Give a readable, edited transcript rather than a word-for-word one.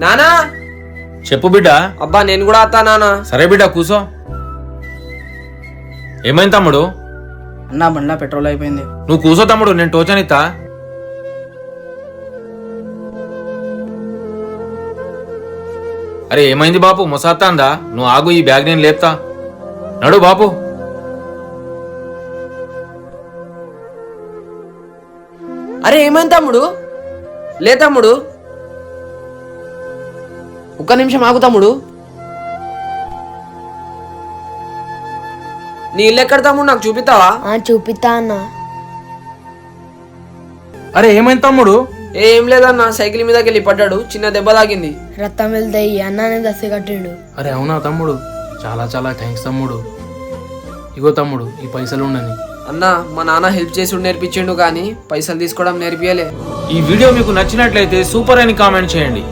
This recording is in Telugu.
నానా చెప్పు బిడ్డ. అబ్బా నేను కూడా వస్తా నానా. సరే బిడ్డ కూసో. ఏమైంది తమ్ముడు? అన్నా బండ్లా పెట్రోల్ అయిపోయింది. నువ్వు కూసో తమ్ముడు, నేను టోచనిత్తా. అరే ఏమైంది బాపు, మొసాత్తాందా? నువ్వు ఆగు, ఈ బ్యాగ్ నేను లేపుతా. నడు బాపు. అరే ఏమైంది తమ్ముడు? లే తమ్ముడు, ఒక్క నిమిషం ఆగు తమ్ముడు. నీ ఇల్లు ఎక్కడ తమ్ముడు, నాకు చూపిస్తావా? చూపిస్తా అన్నా. అరే ఏమైంది తమ్ముడు? ఏం లేదన్నా, సైకిల్ మీదకి వెళ్ళి పడ్డాడు, చిన్న దెబ్బ తాగింది. రక్తం వెళ్తాయి అన్నానే దశ కట్టిండు. అరే అవునా తమ్ముడు, చాలా చాలా థ్యాంక్స్ తమ్ముడు. ఇగో తమ్ముడు ఈ పైసలు ఉండని. అన్నా మా నాన్న హెల్ప్ చేసి నేర్పించిండు కానీ పైసలు తీసుకోవడం నేర్పియలే. ఈ వీడియో మీకు నచ్చినట్లయితే సూపర్ అని కామెంట్ చేయండి.